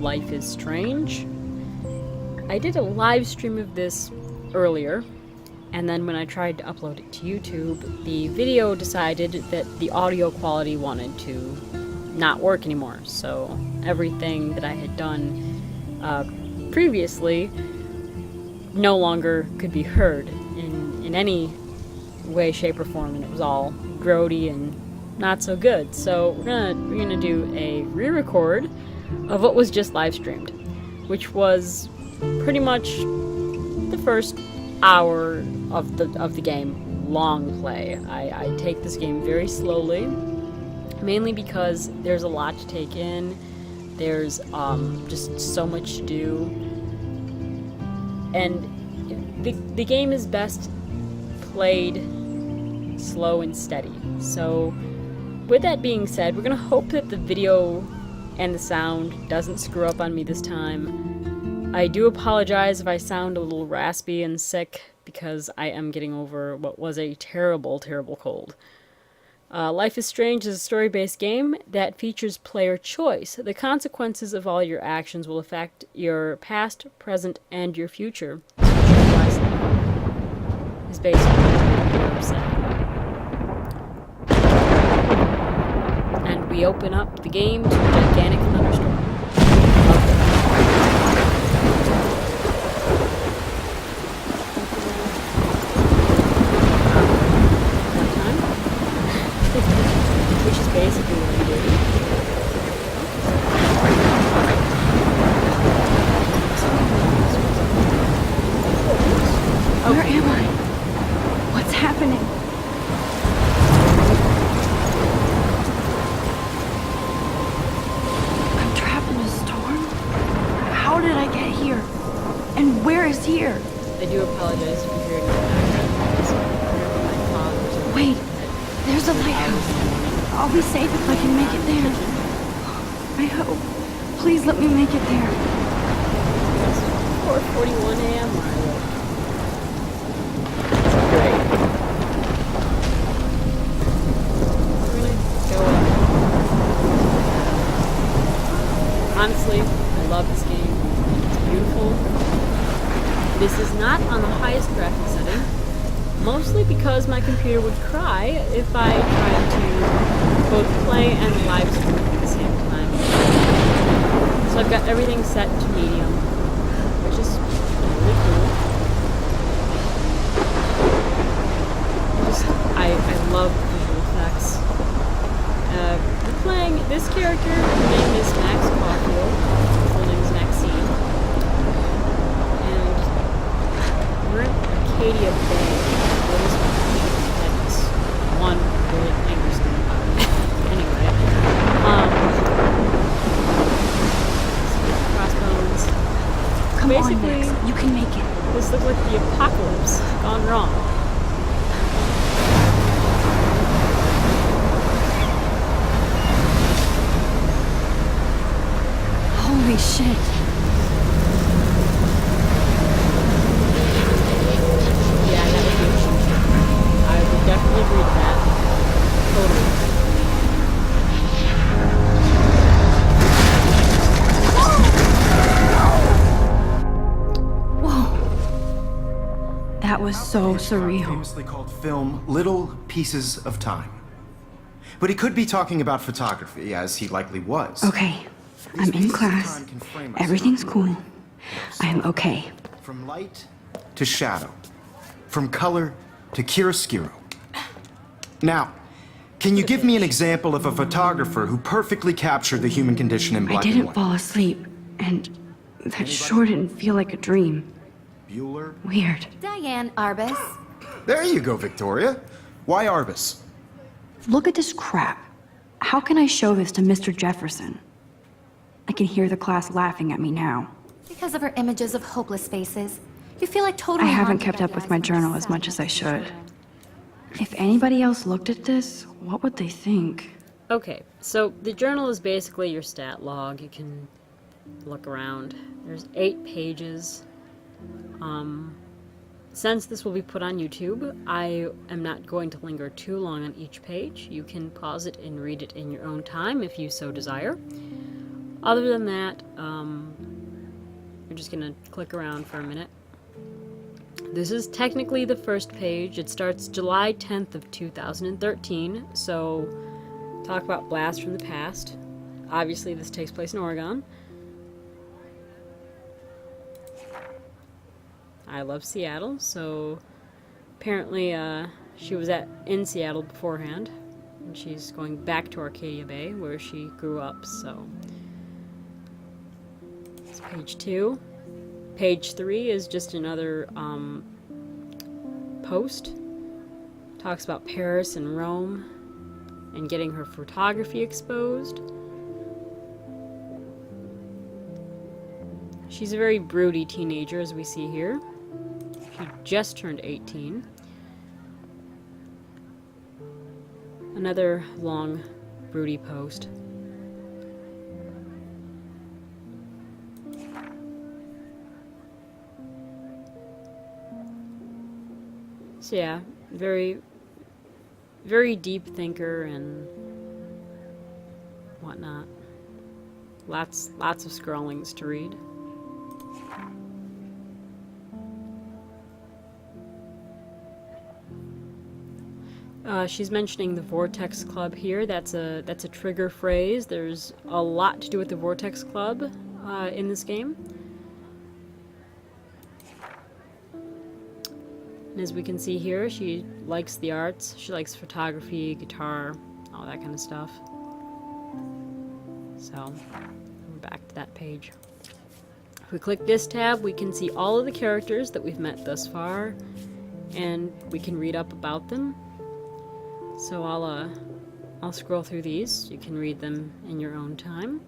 Life is Strange. I did a live stream of this earlier, and then when I tried to upload it to YouTube, the video decided that the audio quality wanted to not work anymore, so everything that I had done previously no longer could be heard in any way, shape, or form, and it was all grody and not so good. So we're gonna do a re-record of what was just live streamed, which was pretty much the first hour of the game. Long play. I take this game very slowly, mainly because there's a lot to take in. There's just so much to do, and the game is best played slow and steady. So with that being said, we're gonna hope that the video and the sound doesn't screw up on me this time. I do apologize if I sound a little raspy and sick, because I am getting over what was a terrible, terrible cold. Life is Strange is a story-based game that features player choice. The consequences of all your actions will affect your past, present, and your future. Is based on what you're upset. And we open up the game to a gigantic thunderstorm. Which is basically what we do. Where am I? What's happening? I'm trapped in a storm? How did I get here? And where is here? I do apologize for hearing that. Wait, there's a lighthouse. I'll be safe if I can make it there. I hope. Please let me make it there. It's 4:41 a.m. It's great. We're gonna go up. Honestly, I love this game. It's beautiful. This is not on the highest graphic setting, mostly because my computer would cry if I tried to both play and live stream at the same time. So I've got everything set to medium, which is really cool. I love visual effects. We're playing this character. Her name is Max Caulfield. Her full name is Maxine. And we're in Arcadia Bay. That's one really angry thing about it. Anyway, crossbones. Come Basically, on, Max. You can make it. this looks like the apocalypse gone wrong. Holy shit. Yeah, that would be a cheat. I would definitely agree to that. Totally. Whoa. That was so surreal. Famously called film Little Pieces of Time. But he could be talking about photography, as he likely was. Okay, I'm in class. Everything's cool. I'm okay. From light to shadow. From color to chiaroscuro. Now, can you give me an example of a photographer who perfectly captured the human condition in I black and didn't white? fall asleep, and that sure didn't feel like a dream. Bueller? Weird. Diane Arbus. There you go, Victoria. Why Arbus? Look at this crap. How can I show this to Mr. Jefferson? I can hear the class laughing at me now. Because of her images of hopeless faces. You feel like I totally haven't haunted kept by up with guys my with journal as much as I should. If anybody else looked at this, what would they think? Okay, so the journal is basically your stat log. You can look around. There's 8 pages. Since this will be put on YouTube, I am not going to linger too long on each page. You can pause it and read it in your own time if you so desire. Other than that, we're just gonna click around for a minute. This is technically the first page. It starts July 10th of 2013, so talk about blast from the past. Obviously, this takes place in Oregon. I love Seattle, so apparently she was in Seattle beforehand, and she's going back to Arcadia Bay, where she grew up, so... It's page 2. Page 3 is just another post. Talks about Paris and Rome, and getting her photography exposed. She's a very broody teenager, as we see here. She just turned 18. Another long, broody post. So yeah, very, very deep thinker and whatnot. Lots of scrawlings to read. She's mentioning the Vortex Club here. That's a trigger phrase. There's a lot to do with the Vortex Club in this game. And as we can see here, she likes the arts. She likes photography, guitar, all that kind of stuff. So, we're back to that page. If we click this tab, we can see all of the characters that we've met thus far, and we can read up about them. So I'll scroll through these. You can read them in your own time.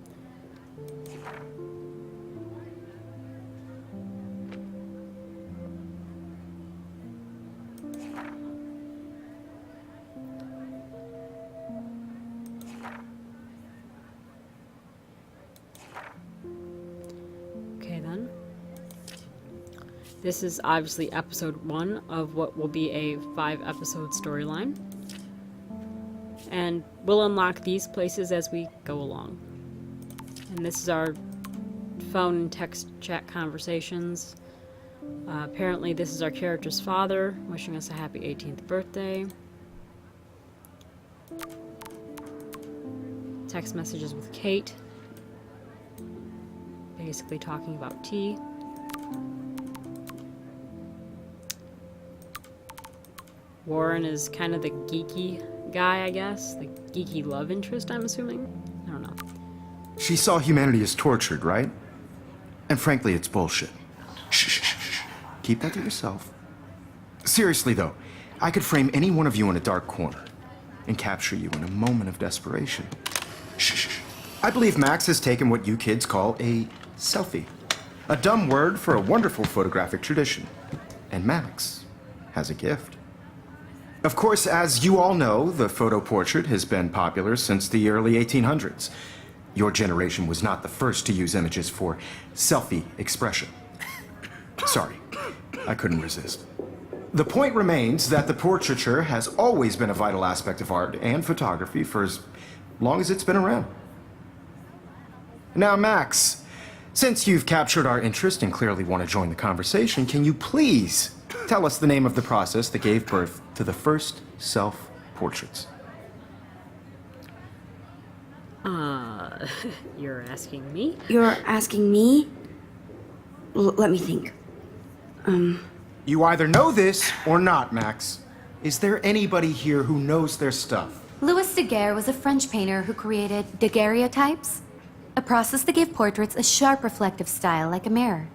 Okay then. This is obviously episode 1 of what will be a 5-episode storyline. And we'll unlock these places as we go along. And this is our phone and text chat conversations. Apparently this is our character's father wishing us a happy 18th birthday. Text messages with Kate. Basically talking about tea. Warren is kind of the geeky guy, I guess. The geeky love interest, I'm assuming. I don't know. She saw humanity as tortured, right? And frankly, it's bullshit. Shh, shh, shh, shh. Keep that to yourself. Seriously, though, I could frame any one of you in a dark corner and capture you in a moment of desperation. Shh, shh, shh. I believe Max has taken what you kids call a selfie. A dumb word for a wonderful photographic tradition. And Max has a gift. Of course, as you all know, the photo portrait has been popular since the early 1800s. Your generation was not the first to use images for selfie expression. Sorry, I couldn't resist. The point remains that the portraiture has always been a vital aspect of art and photography for as long as it's been around. Now, Max, since you've captured our interest and clearly want to join the conversation, can you please tell us the name of the process that gave birth to the first self-portraits? You're asking me? You're asking me? Let me think. You either know this or not, Max. Is there anybody here who knows their stuff? Louis Daguerre was a French painter who created daguerreotypes, a process that gave portraits a sharp reflective style like a mirror.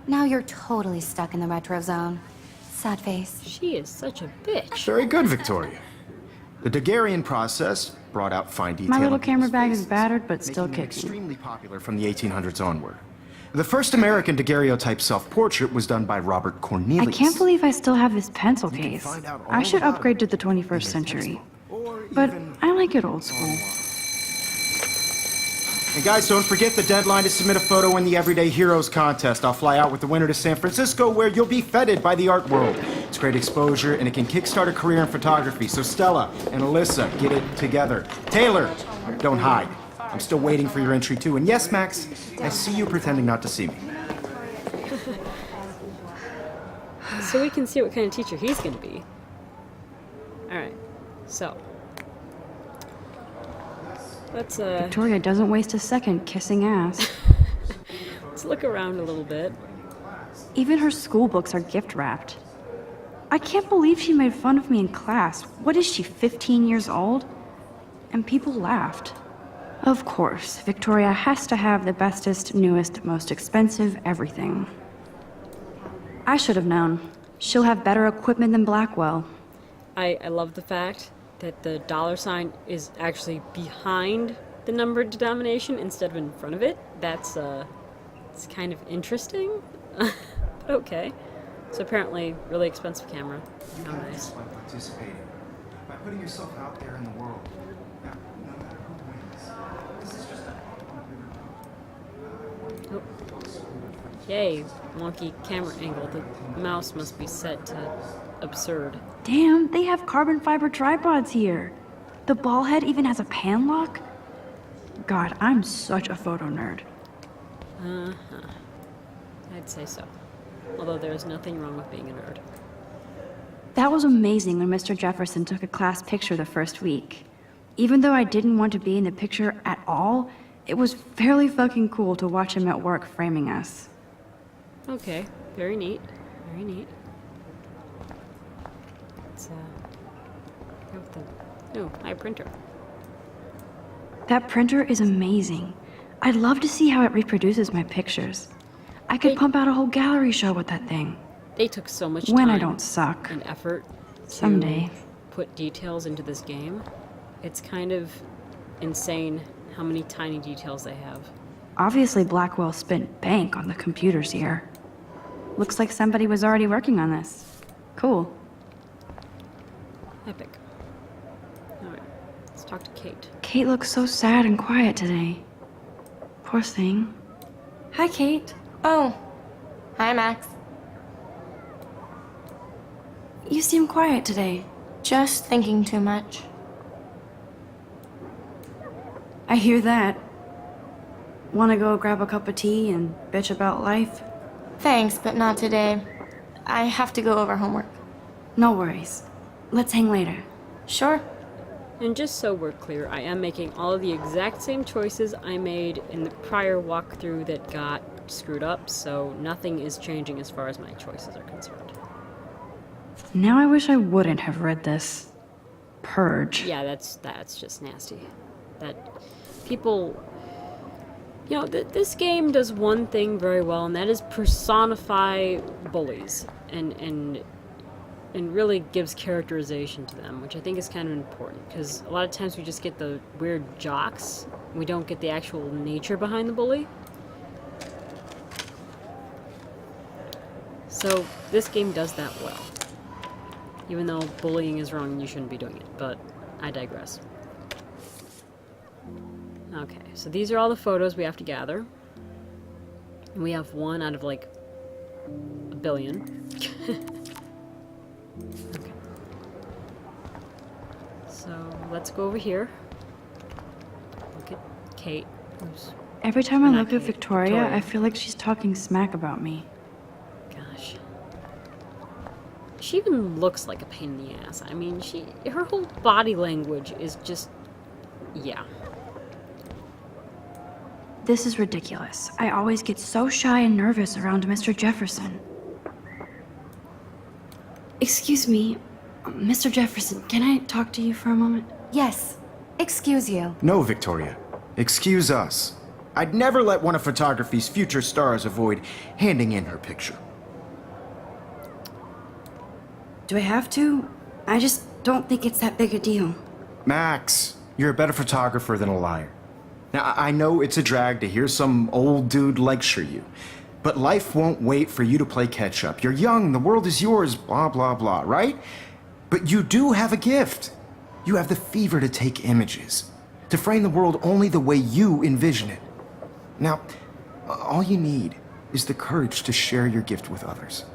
Now you're totally stuck in the retro zone. Sad face. She is such a bitch. Very good, Victoria. The Daguerrean process brought out fine detail. My little in camera people's bag is faces, battered, but making still it kicking. extremely popular from the 1800s onward. The first American daguerreotype self-portrait was done by Robert Cornelius. I can't believe I still have this pencil You can case. find out all I should about upgrade it to the in 21st their century. textbook, or But even I like it old school. And guys, don't forget the deadline to submit a photo in the Everyday Heroes contest. I'll fly out with the winner to San Francisco, where you'll be feted by the art world. It's great exposure, and it can kickstart a career in photography. So Stella and Alyssa, get it together. Taylor, don't hide. I'm still waiting for your entry too. And yes, Max, I see you pretending not to see me. So we can see what kind of teacher he's going to be. Alright, so. Let's, Victoria doesn't waste a second kissing ass. let's look around a little bit. Even her school books are gift wrapped. I can't believe she made fun of me in class. What is she, 15 years old? And people laughed. Of course, Victoria has to have the bestest, newest, most expensive everything. I should have known. She'll have better equipment than Blackwell. I love the fact that the $ is actually behind the number denomination instead of in front of it. That's, it's kind of interesting. But okay. So apparently, really expensive camera. How nice. By participating, by putting yourself out there in the world. Now, no matter who wins, this is just Oh. Yay, wonky camera angle. The mouse must be set to absurd. Damn, they have carbon fiber tripods here. The ball head even has a pan lock? God, I'm such a photo nerd. Uh-huh. I'd say so. Although there's nothing wrong with being a nerd. That was amazing when Mr. Jefferson took a class picture the first week. Even though I didn't want to be in the picture at all, it was fairly fucking cool to watch him at work framing us. Okay, very neat. Very neat. Let's, go with the... Oh, my printer. That printer is amazing. I'd love to see how it reproduces my pictures. I could pump out a whole gallery show with that thing. They took so much When time I don't suck. and effort to Someday. put details into this game. It's kind of insane how many tiny details they have. Obviously, Blackwell spent bank on the computers here. Looks like somebody was already working on this. Cool. Epic. Alright, let's talk to Kate. Kate looks so sad and quiet today. Poor thing. Hi, Kate. Oh, hi, Max. You seem quiet today. Just thinking too much. I hear that. Wanna go grab a cup of tea and bitch about life? Thanks, but not today. I have to go over homework. No worries. Let's hang later. Sure. And just so we're clear, I am making all of the exact same choices I made in the prior walkthrough that got screwed up, so nothing is changing as far as my choices are concerned. Now I wish I wouldn't have read this. Purge. Yeah, that's just nasty. That people... You know, this game does one thing very well, and that is personify bullies, and really gives characterization to them, which I think is kind of important, because a lot of times we just get the weird jocks, we don't get the actual nature behind the bully. So this game does that well. Even though bullying is wrong and you shouldn't be doing it, but I digress. Okay, so these are all the photos we have to gather. And we have one out of like a billion. Okay. So let's go over here. Look at Kate. Who's... Every time I Not look at Kate, Victoria, I feel like she's talking smack about me. Gosh. She even looks like a pain in the ass. I mean, her whole body language is just... yeah. This is ridiculous. I always get so shy and nervous around Mr. Jefferson. Excuse me, Mr. Jefferson, can I talk to you for a moment? Yes. Excuse you. No, Victoria. Excuse us. I'd never let one of photography's future stars avoid handing in her picture. Do I have to? I just don't think it's that big a deal. Max, you're a better photographer than a liar. Now, I know it's a drag to hear some old dude lecture you, but life won't wait for you to play catch-up. You're young, the world is yours, blah, blah, blah, right? But you do have a gift. You have the fever to take images, to frame the world only the way you envision it. Now, all you need is the courage to share your gift with others.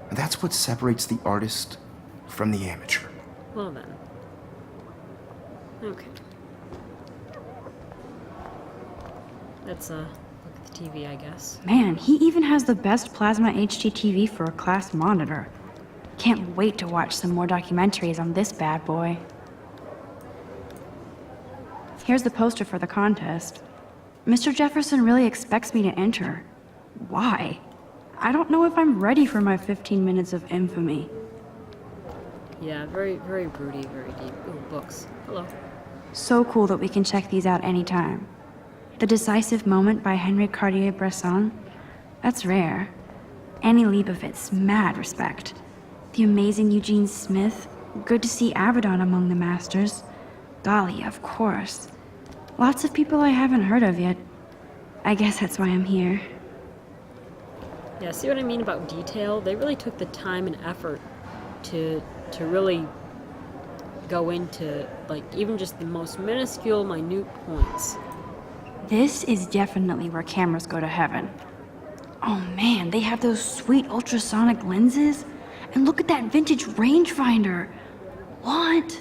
And that's what separates the artist from the amateur. Well then. Okay. Let's look at the TV, I guess. Man, he even has the best plasma HDTV for a class monitor. Can't wait to watch some more documentaries on this bad boy. Here's the poster for the contest. Mr. Jefferson really expects me to enter. Why? I don't know if I'm ready for my 15 minutes of infamy. Yeah, very, very broody, very deep. Ooh, books. Hello. So cool that we can check these out anytime. The Decisive Moment by Henry Cartier-Bresson. That's rare. Annie Leibovitz, mad respect. The amazing Eugene Smith. Good to see Abaddon among the masters. Golly, of course. Lots of people I haven't heard of yet. I guess that's why I'm here. Yeah, see what I mean about detail? They really took the time and effort to really go into, like, even just the most minuscule, minute points. This is definitely where cameras go to heaven. Oh man, they have those sweet ultrasonic lenses. And look at that vintage rangefinder. What?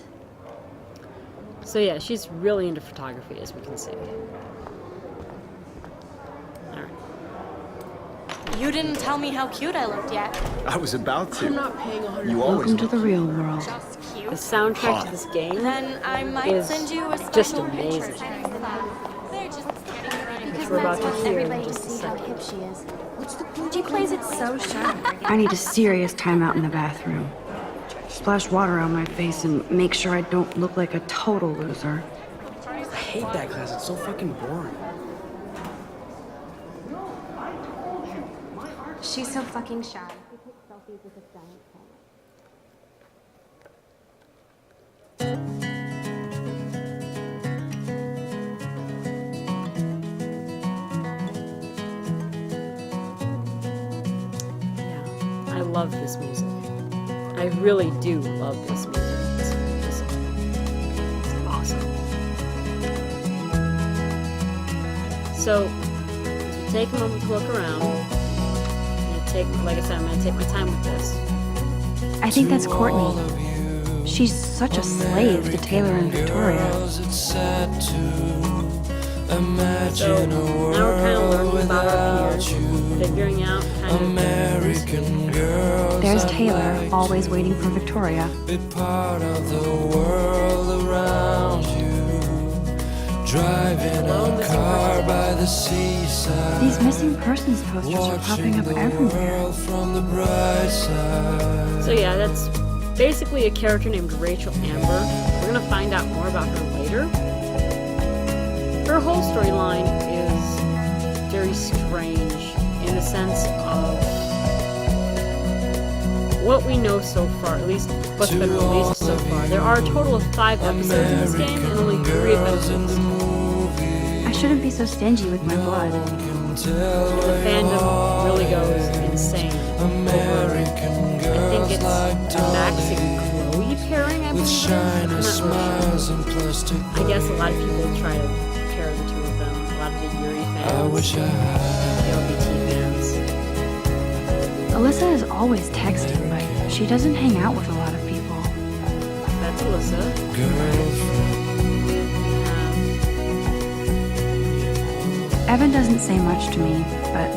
So yeah, she's really into photography, as we can see. Alright. You didn't tell me how cute I looked yet. I was about to. I'm not paying 100. You always Welcome to the real world. Just The cute. soundtrack to this game Then I might is send you a just special amazing. picture. They're just getting Which we're about to hear in Everybody just a to see how second. hip she is. What's the point? She plays it so shy. I need a serious timeout in the bathroom. Splash water on my face and make sure I don't look like a total loser. I hate that class. It's so fucking boring. She's so fucking shy. Yeah, I love this music. I really do love this music. It's awesome. So, as we take a moment to look around, like I said, I'm gonna take my time with this. I think that's Courtney. She's such a slave to Taylor and Victoria. So now we're kind of learning about our peers, figuring out kind of There's Taylor, always waiting for Victoria. Be part of the world around you. Driving a car by the seaside. These missing persons posters are popping up everywhere. World from the bright side. So yeah, that's basically a character named Rachel Amber. We're gonna find out more about her later. Her whole storyline is very strange in the sense of what we know so far, at least what's been released so far. There are a total of 5 episodes in this game, and only 3 have been released. I shouldn't be so stingy with my blood. The fandom really goes insane over, I think it's a Max and Chloe pairing, I believe. I'm not really sure. I guess a lot of people try to pair the two of them. A lot of the Yuri fans, the LBT fans. Alyssa is always texting, but she doesn't hang out with a lot of people. That's Alyssa. Evan doesn't say much to me, but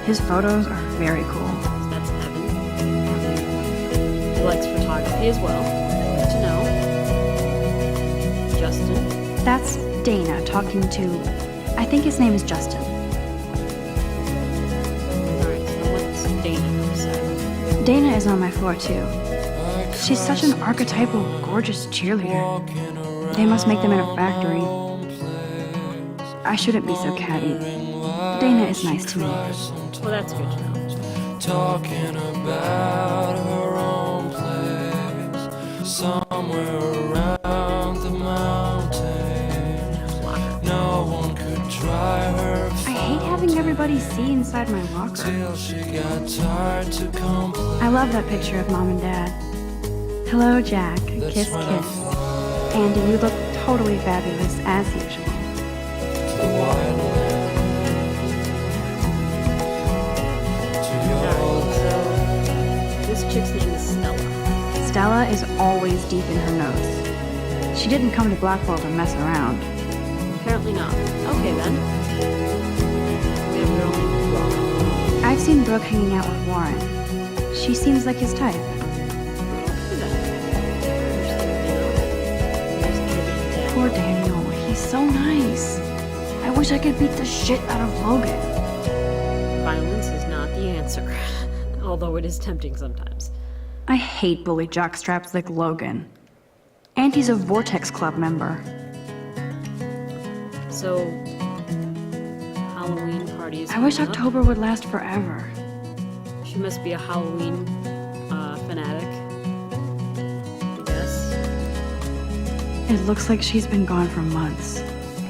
his photos are very cool. That's Evan. He likes photography as well. Good to know. Justin. That's Dana talking to, I think his name is Justin. Alright, so what's Dana have to say? Dana is on my floor too. She's such an archetypal, gorgeous cheerleader. They must make them in a factory. I shouldn't be so catty. Dana is nice to me. Well, that's good to know. Talking about her own place, somewhere around the mountains. No one could try her I hate having everybody see inside my locker. till she got tired to complain. I love that picture of Mom and Dad. Hello, Jack. Kiss, kiss. Andy, you look totally fabulous, as usual. This chick's name is Stella. Stella is always deep in her notes. She didn't come to Blackwell to mess around. Apparently not. Okay then. literally wrong. I've seen Brooke hanging out with Warren. She seems like his type. Poor Daniel, he's so nice. I wish I could beat the shit out of Logan. Violence is not the answer, although it is tempting sometimes. I hate bully jockstraps like Logan. And he's a Vortex Club member. So, Halloween party is I wish coming up. October would last forever. She must be a Halloween fanatic, I guess. It looks like she's been gone for months.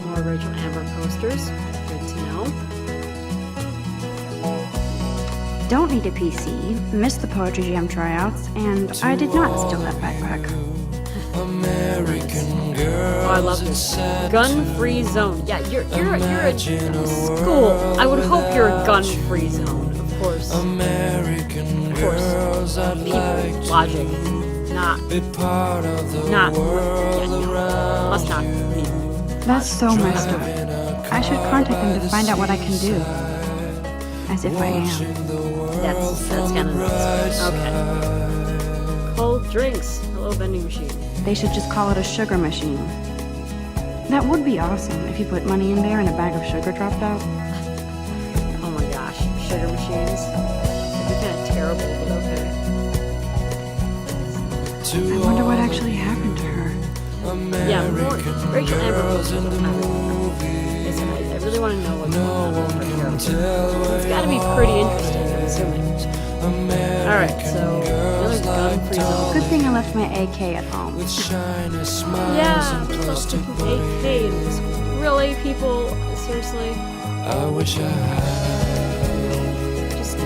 More Rachel Amber posters. Good to know. Don't need a PC, missed the Poetry Jam tryouts, and I did not steal that backpack. American girl. Oh, I love this. Gun-free zone. Yeah, you're a school. I would hope you're a gun-free zone, of course. American Of course. girls I'd People, like logic, not, be part of the not, world yeah, no, must not be. That's so messed up. I should contact them to find out what I can do. As if I am. That's kind of nuts. Okay. Cold drinks. Hello, vending machine. They should just call it a sugar machine. That would be awesome if you put money in there and a bag of sugar dropped out. Oh my gosh, sugar machines. It'd be kind of terrible, but okay. I wonder what actually happened to her. Yeah, more Rachel Amber posters. Listen, I really want to know what's going on with her character. It's got to be pretty interesting, I'm assuming. Alright, so another gun-free zone. Good thing I left my AK at home. Yeah, let's take an AK in this. Really, people? Seriously? I wish I had. Just no.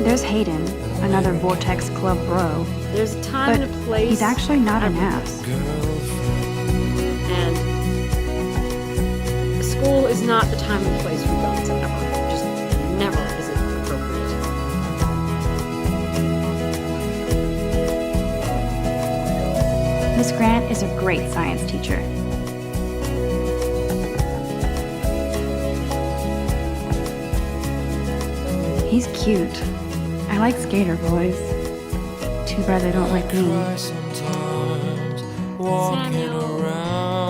There's Hayden, another Vortex Club bro. There's a time But and a place. he's actually not an everything. ass. And school is not the time and place for guns ever. Just never is it appropriate. Miss Grant is a great science teacher. He's cute. I like skater boys. Too bad they don't like me. Samuel.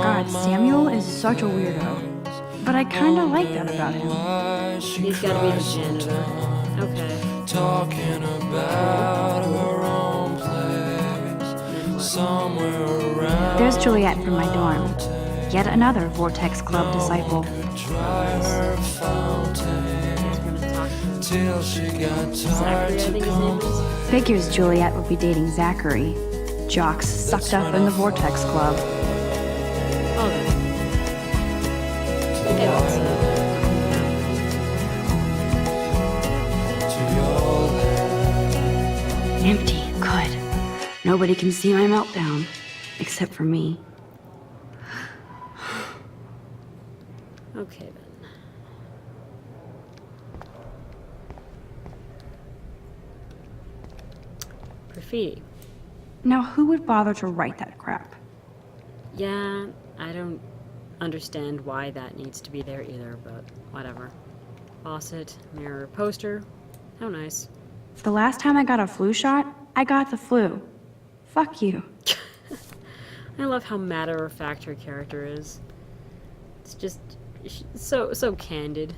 God, Samuel is such a weirdo. But I kinda like that about him. He's gotta be the janitor. Okay. Talking about her own place somewhere around. There's Juliet from my dorm. Yet another Vortex Club disciple. Try her fountain Guess we're gonna talk to till she got Zachary, I tired to think his name come. is. Figures Juliet would be dating Zachary. Jocks sucked up in the Vortex Club. Oh, there. Okay, let's, Empty. Good. Nobody can see my meltdown. Except for me. okay then. Graffiti. Now, who would bother to write that crap? Yeah, I don't understand why that needs to be there either, but whatever. Faucet, mirror, poster. How nice. The last time I got a flu shot, I got the flu. Fuck you. I love how matter-of-fact her character is. It's just so candid.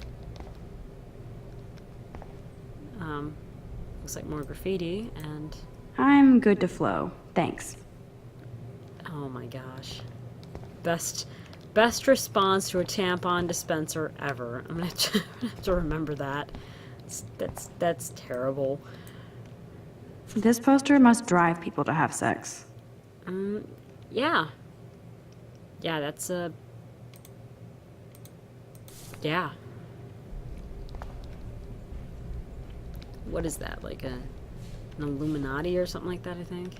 Looks like more graffiti and I'm good to flow. Thanks. oh my gosh, best response to a tampon dispenser ever. I'm gonna have to remember that. That's terrible. This poster must drive people to have sex. Yeah. Yeah, that's yeah. What is that? Like an Illuminati or something like that, I think.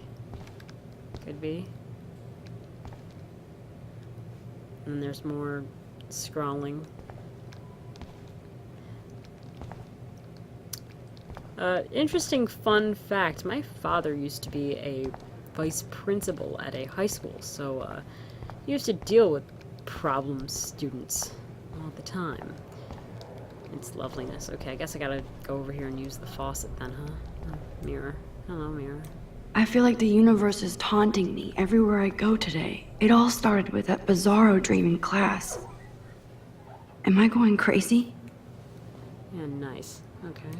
Could be. And there's more scrawling. Interesting fun fact. My father used to be a vice principal at a high school, so he used to deal with problem students all the time. And its loveliness. Okay, I guess I gotta go over here and use the faucet then, huh? Oh, mirror. Hello, mirror. I feel like the universe is taunting me everywhere I go today. It all started with that bizarro dream in class. Am I going crazy? Yeah, nice. Okay.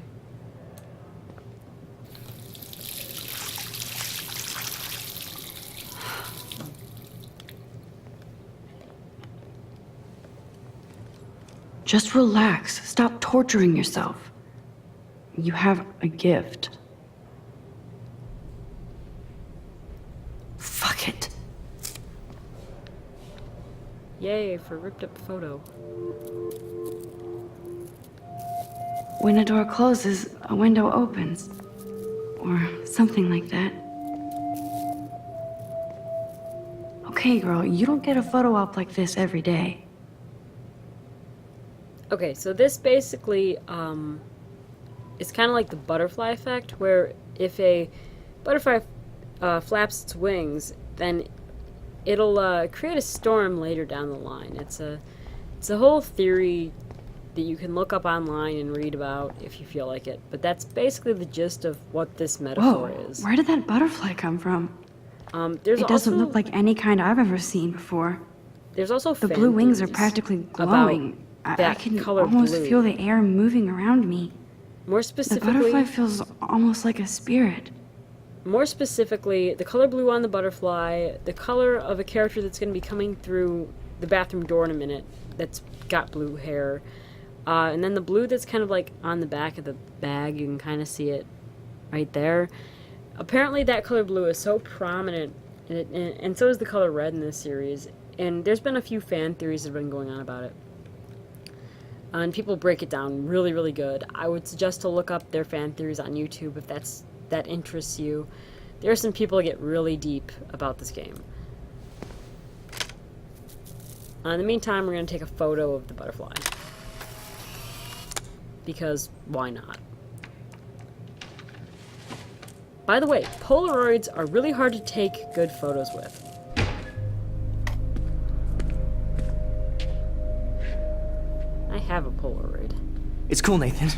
Just relax. Stop torturing yourself. You have a gift. Fuck it. Yay for ripped up photo. When a door closes, a window opens. Or something like that. Okay, girl, you don't get a photo op like this every day. Okay, so this basically, it's kind of like the butterfly effect, where if a butterfly flaps its wings, then it'll create a storm later down the line. It's a whole theory that you can look up online and read about if you feel like it. But that's basically the gist of what this metaphor Whoa, is. where did that butterfly come from? There's It doesn't also, look like any kind I've ever seen before. There's also The fan blue wings are theories practically about glowing. I that can color almost blue. feel the air moving around me. More The specifically, butterfly feels almost like a spirit. the color blue on the butterfly, the color of a character that's going to be coming through the bathroom door in a minute that's got blue hair, and then the blue that's kind of like on the back of the bag, you can kind of see it right there. Apparently that color blue is so prominent, and so is the color red in this series, and there's been a few fan theories that have been going on about it. And people break it down really, really good. I would suggest to look up their fan theories on YouTube if that interests you. There are some people that get really deep about this game. In the meantime, we're going to take a photo of the butterfly. Because why not? By the way, Polaroids are really hard to take good photos with. I have a Polaroid. It's cool, Nathan.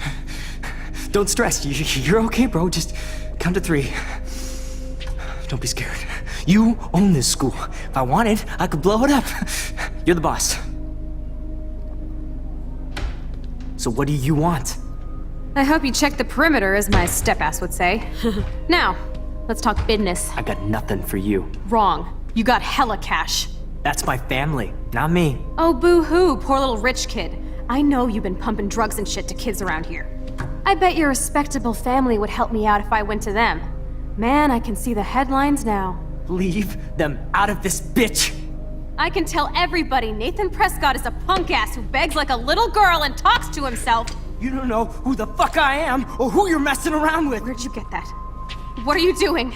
Don't stress. You're okay, bro. Just count to 3. Don't be scared. You own this school. If I wanted, I could blow it up. You're the boss. So what do you want? I hope you checked the perimeter, as my step-ass would say. Now, let's talk business. I got nothing for you. Wrong. You got hella cash. That's my family, not me. Oh, boo-hoo, poor little rich kid. I know you've been pumping drugs and shit to kids around here. I bet your respectable family would help me out if I went to them. Man, I can see the headlines now. Leave them out of this bitch! I can tell everybody Nathan Prescott is a punk ass who begs like a little girl and talks to himself. You don't know who the fuck I am or who you're messing around with. Where'd you get that? What are you doing?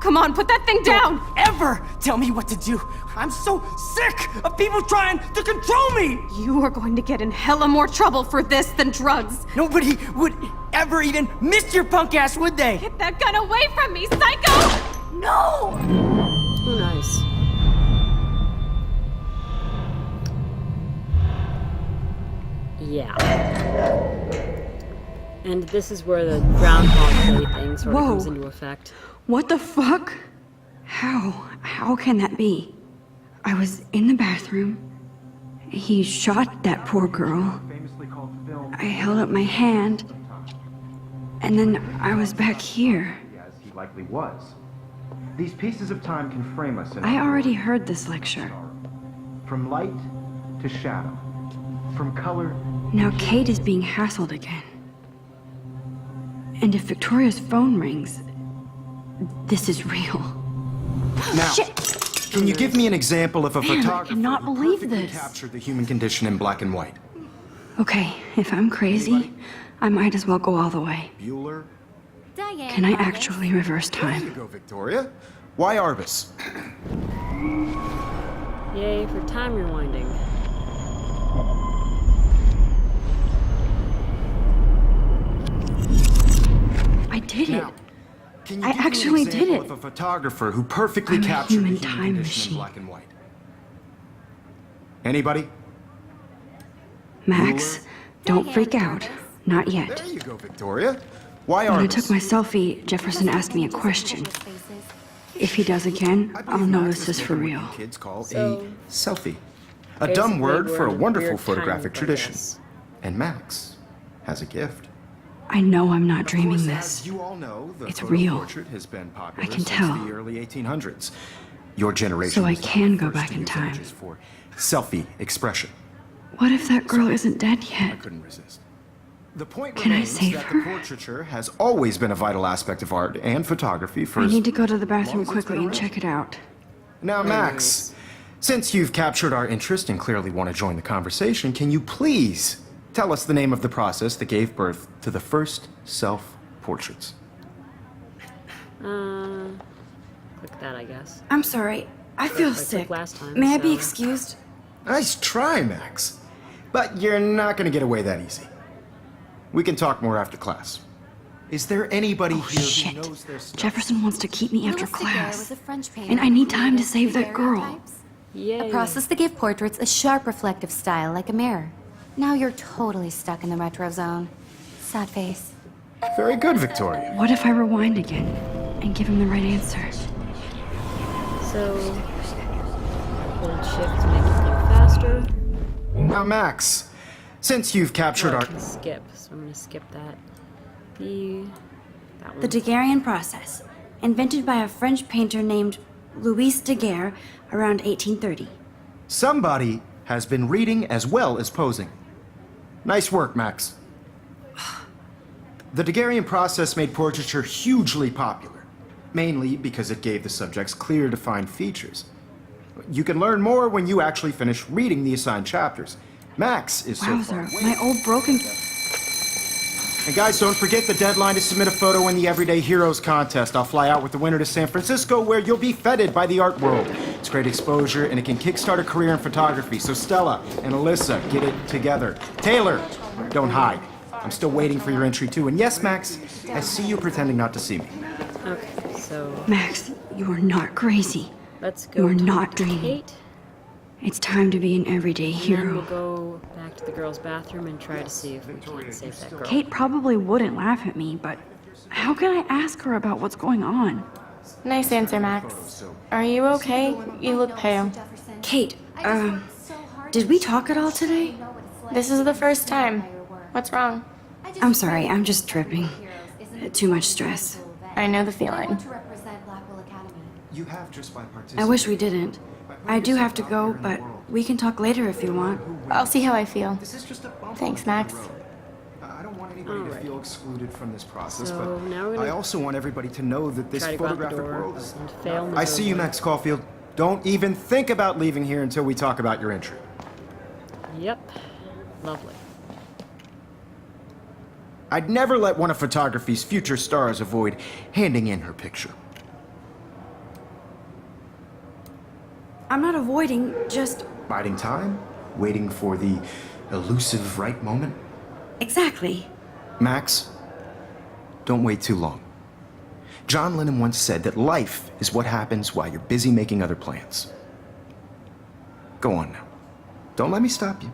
Come on, put that thing down! Don't ever tell me what to do. I'm so sick of people trying to control me. You are going to get in hella more trouble for this than drugs. Nobody would ever even miss your punk ass, would they? Get that gun away from me, psycho! No! Oh, nice. Yeah. And this is where the Groundhog Day thing sort of Whoa. comes into effect. What the fuck? How can that be? I was in the bathroom. He shot that poor girl. I held up my hand. And then I was back here. As he likely was. These pieces of time can frame us in I already heard this lecture. from light to shadow, from color. Now Kate is being hassled again. And if Victoria's phone rings, this is real. Now, Shit! can you give me an example of a Man, I photographer cannot who believe perfectly this. captured the human condition in black and white? Okay, if I'm crazy, I might as well go all the way. Bueller? Diane. Can I Arbus. actually reverse There you time? go, Victoria. Why Arbus? Yay for time rewinding. I did it. Now, can you I give me actually an did example it. of a photographer who perfectly I'm a captured the human human time condition in machine. black and white? Anybody? Max, Don't freak out. Not yet. There you go, Victoria. Why When are I took my selfie, Jefferson asked me a question. If he does again, I'll know this is for real. Kids call So, a selfie. A dumb basically, word for we're a in wonderful weird photographic times, I tradition. guess. And Max has a gift. I know I'm not Of dreaming course, this. as you all know, the It's photo real. portrait has been popular I can since tell. the early 1800s. Your generation So I was the can go first back to in use time. images for selfie expression. What if that girl isn't dead I yet? couldn't resist. The point Can I remains save that her? the portraiture has always been a vital aspect of art and photography for I as need to go to the bathroom long as it's quickly been and around. check it out. Now, Max, since you've captured our interest and clearly want to join the conversation, can you please tell us the name of the process that gave birth to the first self-portraits? Click that, I guess. I'm sorry. I feel clicked sick. last time, May I be so- excused? Nice try, Max. But you're not going to get away that easy. We can talk more after class. Is there anybody here Shit. who knows their stuff? Jefferson wants to keep me after Louis Daguerre class. was a French painter And I who need time to created save that girl. daguerreotypes, Yay. a process that gave portraits a sharp reflective style like a mirror. Now you're totally stuck in the retro zone. Sad face. Very good, Victoria. What if I rewind again and give him the right answer? So, hold shift to make it go faster. Now, Max, since you've captured Oh, I our... can skip, so I'm gonna skip that. That one. The Daguerrean process, invented by a French painter named Louis Daguerre around 1830. Somebody has been reading as well as posing. Nice work, Max. The Daguerrean process made portraiture hugely popular, mainly because it gave the subjects clear, defined features. You can learn more when you actually finish reading the assigned chapters. Max is so far Wowzer, away. my old broken... And guys, don't forget the deadline to submit a photo in the Everyday Heroes contest. I'll fly out with the winner to San Francisco, where you'll be feted by the art world. It's great exposure, and it can kickstart a career in photography. So Stella and Alyssa, get it together. Taylor, don't hide. I'm still waiting for your entry, too. And yes, Max, I see you pretending not to see me. Okay, so Max, you are not crazy. let's go. You're talk not to dreaming. Kate, It's time to be an everyday and then we'll hero. go back to the girls' bathroom and try to see if we can save that girl. Kate probably wouldn't laugh at me, but how can I ask her about what's going on? Nice answer, Max. Are you okay? You look pale. Kate, did we talk at all today? This is the first time. What's wrong? I'm sorry, I'm just tripping. Too much stress. I know the feeling. You have just by I participating. wish we didn't. I do have to go, but we can talk later if you want. I'll see how I feel. This is just a bump Thanks, on the Max. road. I don't want anybody to feel excluded from this process, So but now we're I gonna also want everybody to know that this try to go out the photographic door world is... and fail I see you, miserably. Max Caulfield. Don't even think about leaving here until we talk about your entry. Yep, lovely. I'd never let one of photography's future stars avoid handing in her picture. I'm not avoiding, just... Biding time, waiting for the elusive right moment. Exactly. Max, don't wait too long. John Lennon once said that life is what happens while you're busy making other plans. Go on now. Don't let me stop you.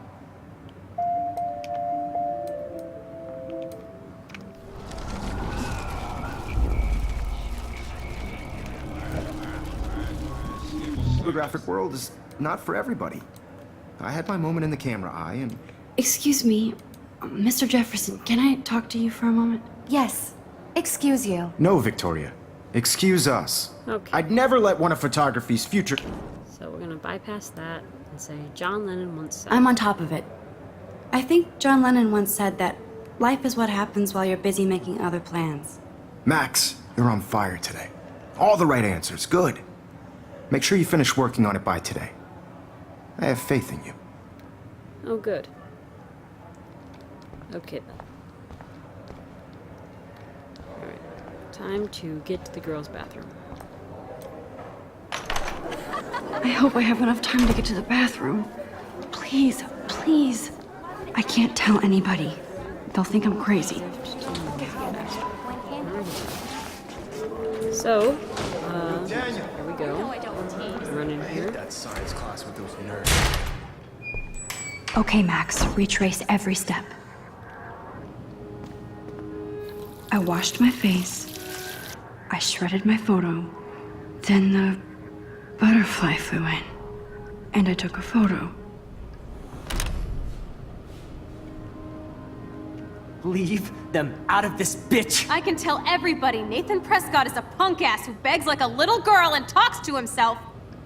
The photographic world is not for everybody. I had my moment in the camera eye, and Excuse me, Mr. Jefferson, can I talk to you for a moment? Yes. Excuse you. no, Victoria. Excuse us. Okay. I'd never let one of photography's future... So we're gonna bypass that and say John Lennon once said. I'm on top of it. I think John Lennon once said that life is what happens while you're busy making other plans. Max, you're on fire today. All the right answers. Good. Make sure you finish working on it by today. I have faith in you. Oh, good. Okay then. Alright. Time to get to the girls' bathroom. I hope I have enough time to get to the bathroom. Please, please. I can't tell anybody. They'll think I'm crazy. So, here we go. Run in here. That science class with those nerds. Okay, Max, retrace every step. I washed my face. I shredded my photo. Then the butterfly flew in. And I took a photo. Leave them out of this bitch! I can tell everybody Nathan Prescott is a punk ass who begs like a little girl and talks to himself.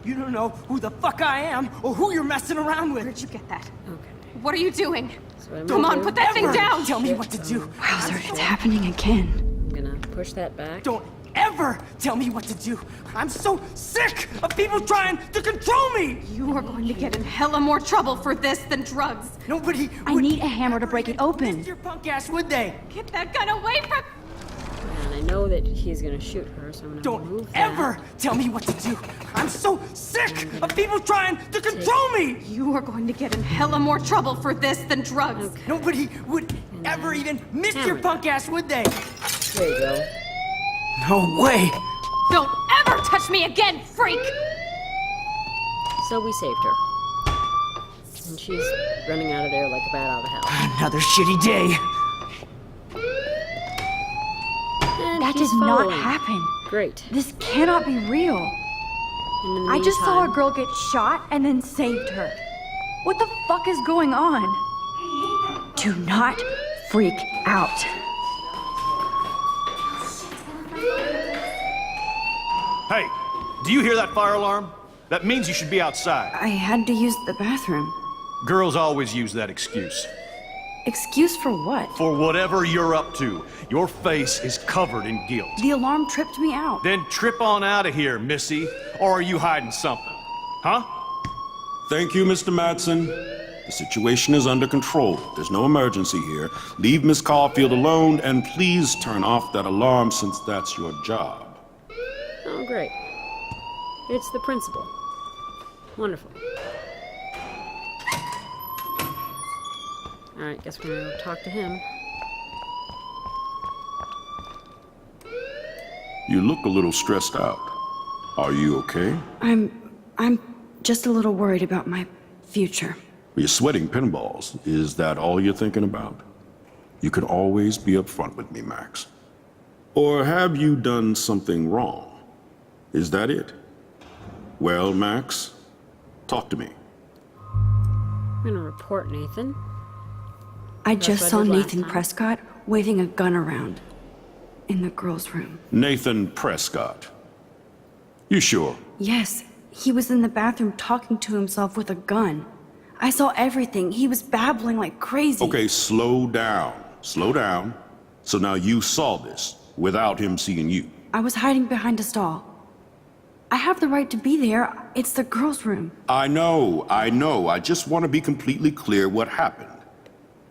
You don't know who the fuck I am or who you're messing around with. Where'd you get that? Okay. What are you doing? So what I'm Come gonna on, do- put that thing down! Tell me what to do. Wowzer, it's happening again. I'm gonna push that back. Don't ever tell me what to do. I'm so sick of people trying to control me. You are going to get in hella more trouble for this than drugs. Nobody I would need a hammer to break it open. Your punk ass, would they? Get that gun away from... And I know that he's gonna shoot her, so I'm gonna Don't remove ever tell me what to do. I'm so sick of people trying to control me. You are going to get in hella more trouble for this than drugs. Okay. Nobody would ever even miss your Hammer punk ass, would they? that. There you go. No way. Don't ever touch me again, freak! So we saved her. And she's running out of there like a bat out of hell. Another shitty day. And That he's did not following. happen. Great. This cannot be real. And in the I just saw a meantime- girl get shot and then saved her. What the fuck is going on? Do not freak out. Hey, do you hear that fire alarm? That means you should be outside. I had to use the bathroom. Girls always use that excuse. Excuse for what? For whatever you're up to, your face is covered in guilt. The alarm tripped me out. Then trip on out of here, Missy. Or are you hiding something? Huh? Thank you, Mr. Madsen. The situation is under control. There's no emergency here. Leave Miss Caulfield alone, and please turn off that alarm since that's your job. Oh, great. It's the principal. Wonderful. Alright, guess we're gonna talk to him. You look a little stressed out. Are you okay? I'm just a little worried about my future. You're sweating pinballs. Is that all you're thinking about? You can always be upfront with me, Max. Or have you done something wrong? Is that it? Well, Max, talk to me. I'm gonna report Nathan. I That's just what I saw did last Nathan time. Prescott waving a gun around in the girls' room. Nathan Prescott. You sure? Yes, he was in the bathroom talking to himself with a gun. I saw everything. He was babbling like crazy. Okay, slow down. Slow down. So now you saw this without him seeing you. I was hiding behind a stall. I have the right to be there. It's the girls' room. I know. I just want to be completely clear what happened.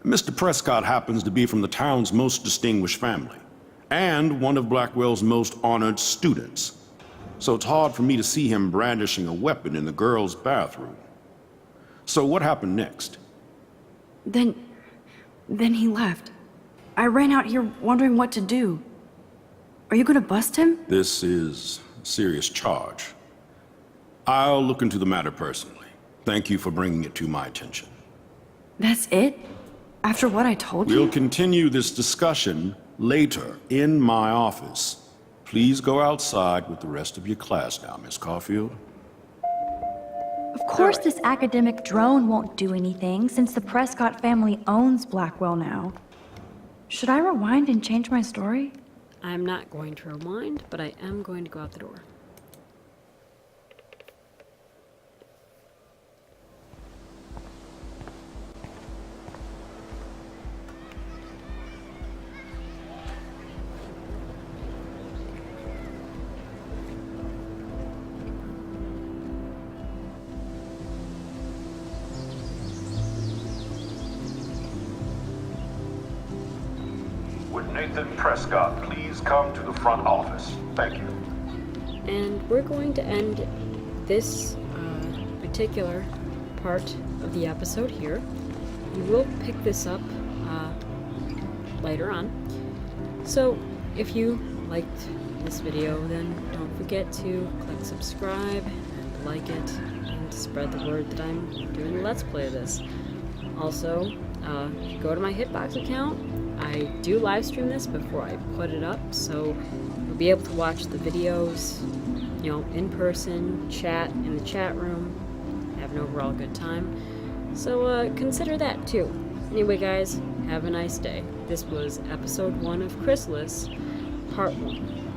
Mr. Prescott happens to be from the town's most distinguished family, and one of Blackwell's most honored students. So it's hard for me to see him brandishing a weapon in the girls' bathroom. So what happened next? Then he left. I ran out here wondering what to do. Are you gonna bust him? This is a serious charge. I'll look into the matter personally. Thank you for bringing it to my attention. That's it? After what I told you? We'll continue this discussion later in my office. Please go outside with the rest of your class now, Miss Caulfield. Of course, this academic drone won't do anything since the Prescott family owns Blackwell now. Should I rewind and change my story? I'm not going to rewind, but I am going to go out the door. Would Nathan Prescott please come to the front office? Thank you. And we're going to end this particular part of the episode here. We will pick this up later on. So if you liked this video, then don't forget to click subscribe and like it and spread the word that I'm doing a Let's Play of this. Also, go to my Hitbox account. I do live stream this before I put it up, so you'll be able to watch the videos, you know, in person, chat in the chat room, have an overall good time. So consider that too. Anyway, guys, have a nice day. This was episode 1 of Chrysalis, part 1.